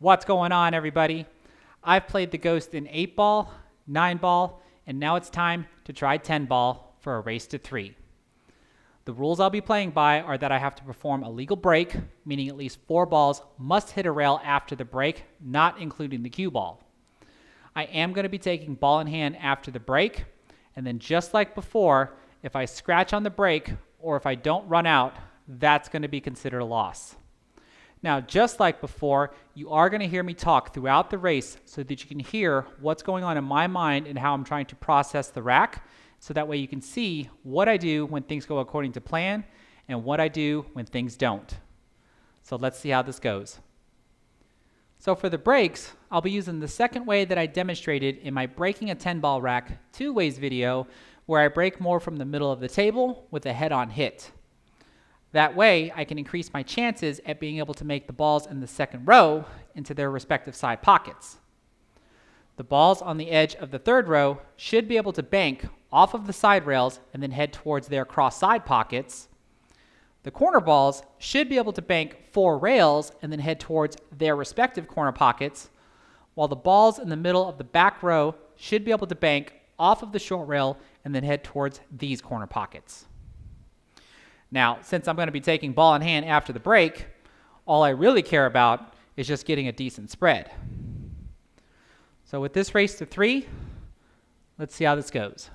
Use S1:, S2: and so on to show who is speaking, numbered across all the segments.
S1: What's going on, everybody? I've played the Ghost in 8-ball, 9-ball, and now it's time to try 10-ball for a race to 3. The rules I'll be playing by are that I have to perform a legal break, meaning at least 4 balls must hit a rail after the break, not including the cue ball. I am going to be taking ball in hand after the break, and then just like before, if I scratch on the break or if I don't run out, that's going to be considered a loss. Now, just like before, you are going to hear me talk throughout the race so that you can hear what's going on in my mind and how I'm trying to process the rack, so that way you can see what I do when things go according to plan and what I do when things don't. So let's see how this goes. So for the breaks, I'll be using the second way that I demonstrated in my Breaking a 10-ball rack 2 ways video, where I break more from the middle of the table with a head-on hit. That way, I can increase my chances at being able to make the balls in the second row into their respective side pockets. The balls on the edge of the third row should be able to bank off of the side rails and then head towards their cross side pockets. The corner balls should be able to bank 4 rails and then head towards their respective corner pockets, while the balls in the middle of the back row should be able to bank off of the short rail and then head towards these corner pockets. Now, since I'm going to be taking ball in hand after the break, all I really care about is just getting a decent spread. So with this race to 3, let's see how this goes.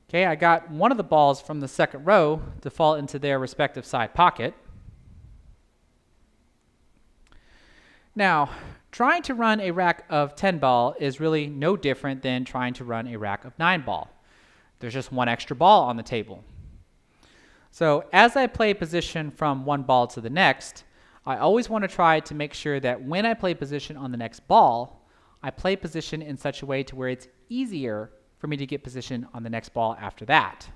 S1: Okay, I got one of the balls from the second row to fall into their respective side pocket. Now, trying to run a rack of 10-ball is really no different than trying to run a rack of 9-ball. There's just one extra ball on the table. So as I play position from one ball to the next, I always want to try to make sure that when I play position on the next ball, I play position in such a way to where it's easier for me to get position on the next ball after that.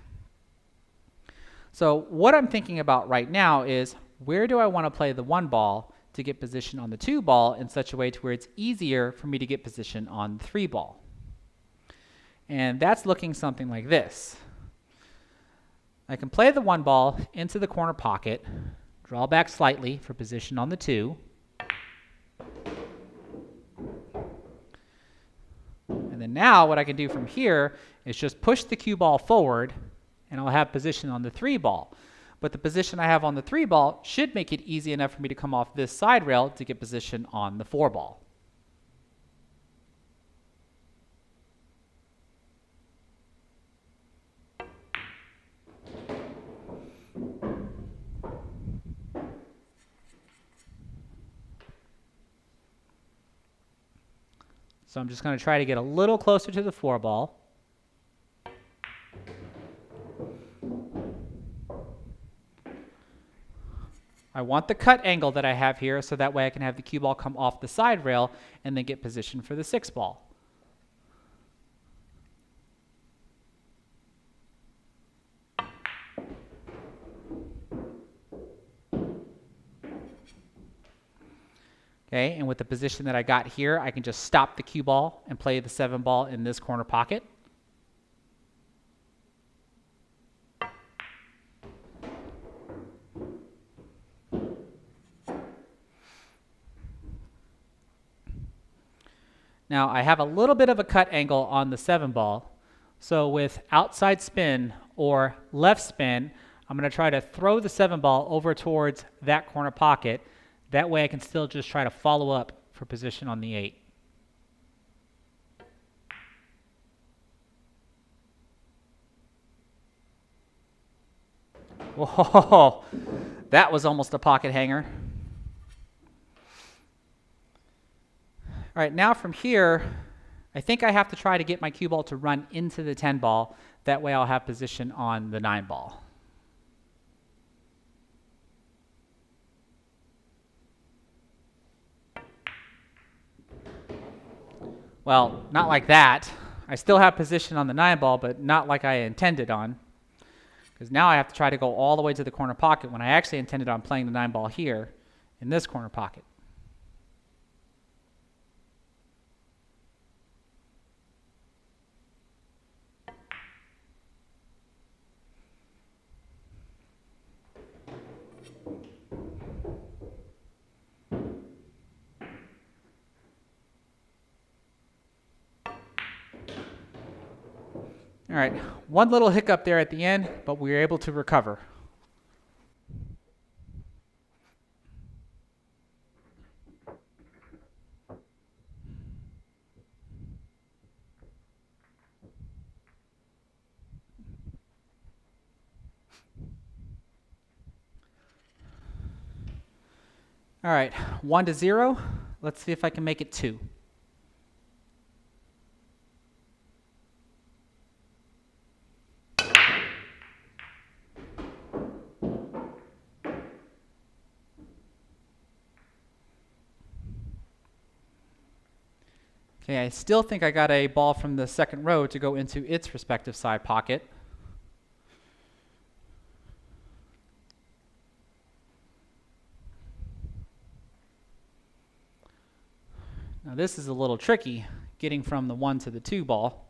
S1: So what I'm thinking about right now is, where do I want to play the 1 ball to get position on the 2 ball in such a way to where it's easier for me to get position on the 3 ball. And that's looking something like this. I can play the 1 ball into the corner pocket, draw back slightly for position on the 2. And then now what I can do from here is just push the cue ball forward and I'll have position on the 3 ball. But the position I have on the 3 ball should make it easy enough for me to come off this side rail to get position on the 4 ball. So I'm just going to try to get a little closer to the 4 ball. I want the cut angle that I have here so that way I can have the cue ball come off the side rail and then get position for the 6 ball. Okay, and with the position that I got here, I can just stop the cue ball and play the 7 ball in this corner pocket. Now, I have a little bit of a cut angle on the 7 ball, so with outside spin or left spin, I'm going to try to throw the 7 ball over towards that corner pocket. That way I can still just try to follow up for position on the 8. Whoa, that was almost a pocket hanger. All right, now from here, I think I have to try to get my cue ball to run into the 10 ball. That way I'll have position on the 9 ball. Well, not like that. I still have position on the 9 ball, but not like I intended on. Because now I have to try to go all the way to the corner pocket when I actually intended on playing the 9 ball here in this corner pocket. All right, one little hiccup there at the end, but we were able to recover. All right, 1-0. Let's see if I can make it 2. Okay, I still think I got a ball from the second row to go into its respective side pocket. Now this is a little tricky, getting from the 1 to the 2 ball.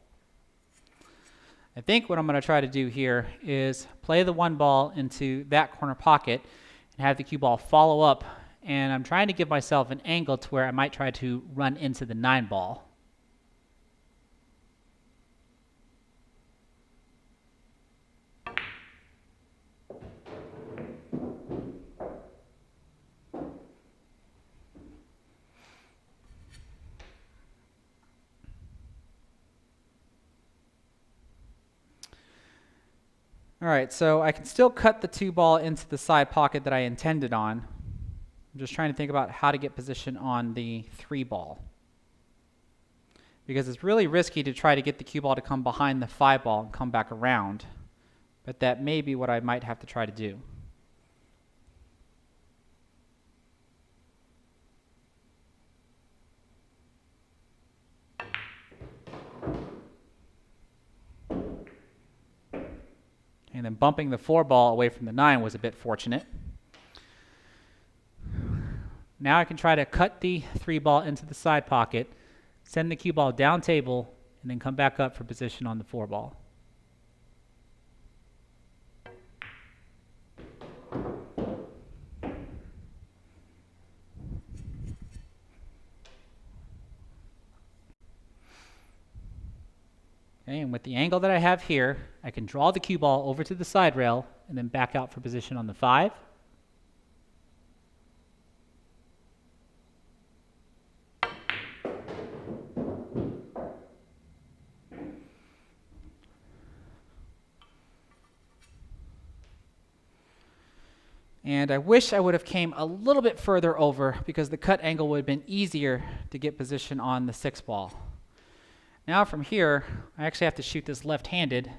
S1: I think what I'm going to try to do here is play the 1 ball into that corner pocket and have the cue ball follow up, and I'm trying to give myself an angle to where I might try to run into the 9 ball. All right, so I can still cut the 2 ball into the side pocket that I intended on. I'm just trying to think about how to get position on the 3 ball. Because it's really risky to try to get the cue ball to come behind the 5 ball and come back around. But that may be what I might have to try to do. And then bumping the 4 ball away from the 9 was a bit fortunate. Now I can try to cut the 3 ball into the side pocket, send the cue ball down table, and then come back up for position on the 4 ball. Okay, and with the angle that I have here, I can draw the cue ball over to the side rail and then back out for position on the 5. And I wish I would have came a little bit further over because the cut angle would have been easier to get position on the 6 ball. Now from here, I actually have to shoot this left-handed,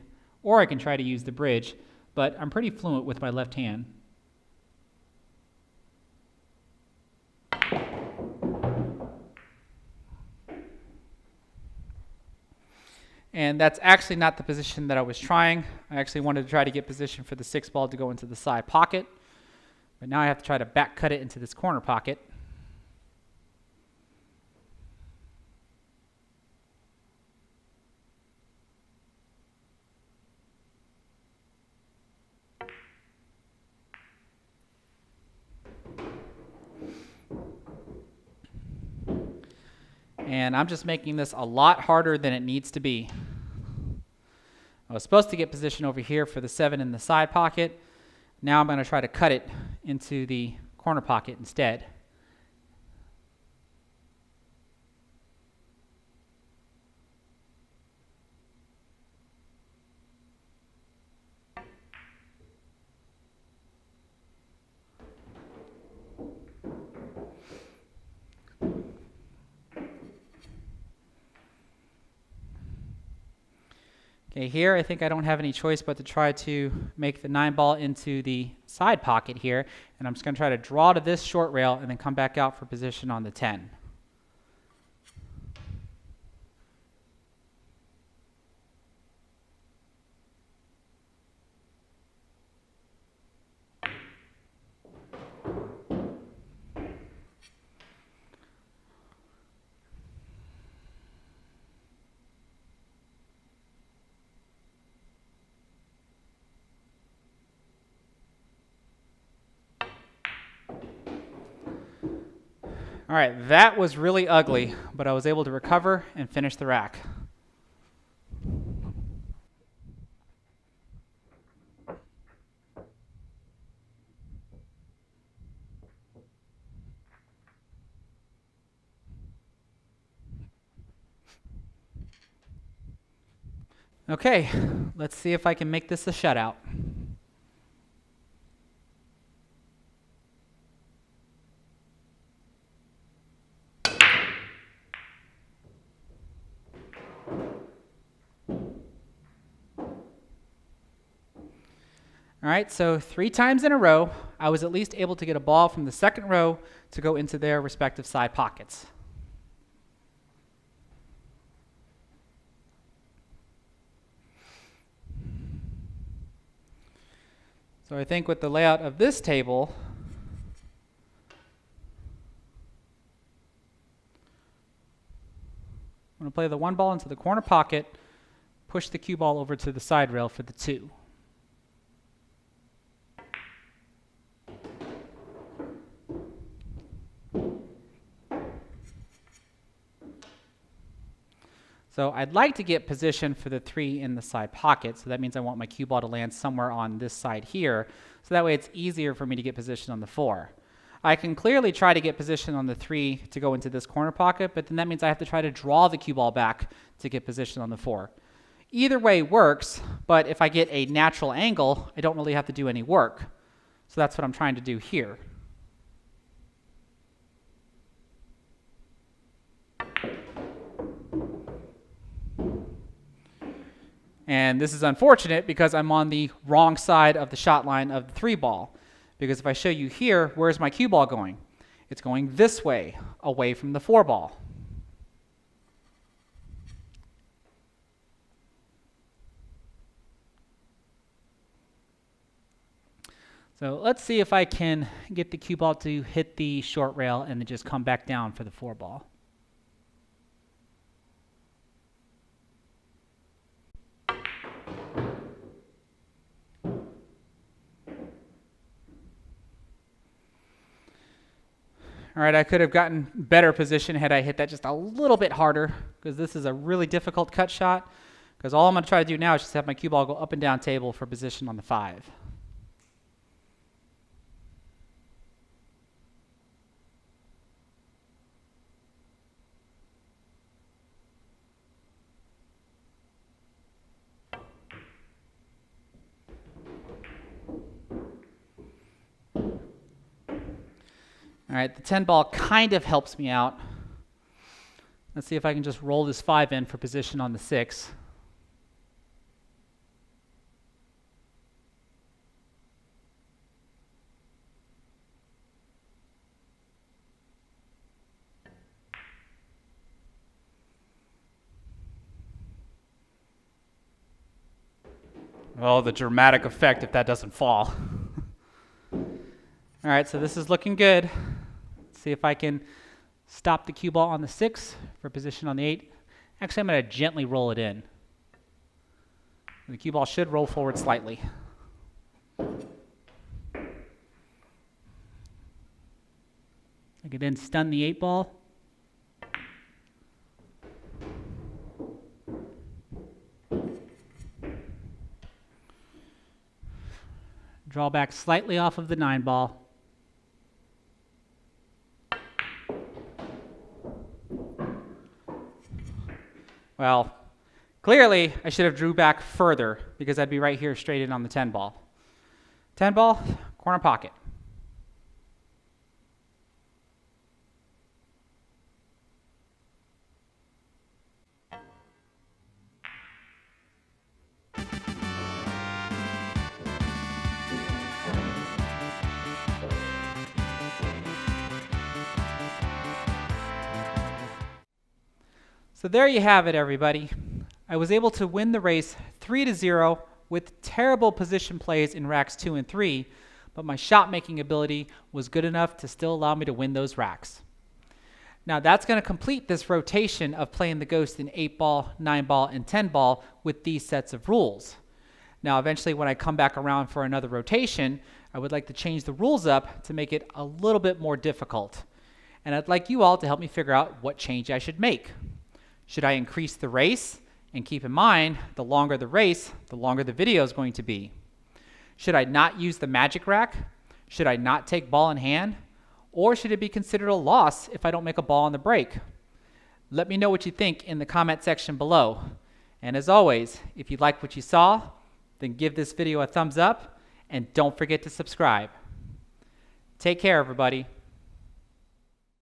S1: or I can try to use the bridge, but I'm pretty fluent with my left hand. And that's actually not the position that I was trying. I actually wanted to try to get position for the 6 ball to go into the side pocket, but now I have to try to back cut it into this corner pocket. And I'm just making this a lot harder than it needs to be. I was supposed to get position over here for the 7 in the side pocket. Now I'm going to try to cut it into the corner pocket instead. Okay, here I think I don't have any choice but to try to make the 9 ball into the side pocket here, and I'm just going to try to draw to this short rail and then come back out for position on the 10. All right, that was really ugly, but I was able to recover and finish the rack. Okay, let's see if I can make this a shutout. All right, so 3 times in a row, I was at least able to get a ball from the second row to go into their respective side pockets. So I think with the layout of this table, I'm going to play the 1 ball into the corner pocket, push the cue ball over to the side rail for the 2. So I'd like to get position for the 3 in the side pocket, so that means I want my cue ball to land somewhere on this side here, so that way it's easier for me to get position on the 4. I can clearly try to get position on the 3 to go into this corner pocket, but then that means I have to try to draw the cue ball back to get position on the 4. Either way works, but if I get a natural angle, I don't really have to do any work. So that's what I'm trying to do here. And this is unfortunate because I'm on the wrong side of the shot line of the 3 ball. Because if I show you here, where's my cue ball going? It's going this way, away from the 4 ball. So let's see if I can get the cue ball to hit the short rail and then just come back down for the 4 ball. All right, I could have gotten better position had I hit that just a little bit harder, because this is a really difficult cut shot, because all I'm going to try to do now is just have my cue ball go up and down table for position on the 5. All right, the 10 ball kind of helps me out. Let's see if I can just roll this 5 in for position on the 6. Oh, the dramatic effect if that doesn't fall. All right, so this is looking good. Let's see if I can stop the cue ball on the 6 for position on the 8. Actually, I'm going to gently roll it in. The cue ball should roll forward slightly. I can then stun the 8 ball. Draw back slightly off of the 9 ball. Well, clearly I should have drew back further because I'd be right here straight in on the 10 ball. 10 ball, corner pocket. So there you have it, everybody. I was able to win the race 3-0 with terrible position plays in racks 2 and 3, but my shot making ability was good enough to still allow me to win those racks. Now that's going to complete this rotation of playing the Ghost in 8 ball, 9 ball, and 10 ball with these sets of rules. Now eventually when I come back around for another rotation, I would like to change the rules up to make it a little bit more difficult. And I'd like you all to help me figure out what change I should make. Should I increase the race? And keep in mind, the longer the race, the longer the video is going to be. Should I not use the magic rack? Should I not take ball in hand? Or should it be considered a loss if I don't make a ball on the break? Let me know what you think in the comment section below. And as always, if you like what you saw, then give this video a thumbs up and don't forget to subscribe. Take care, everybody.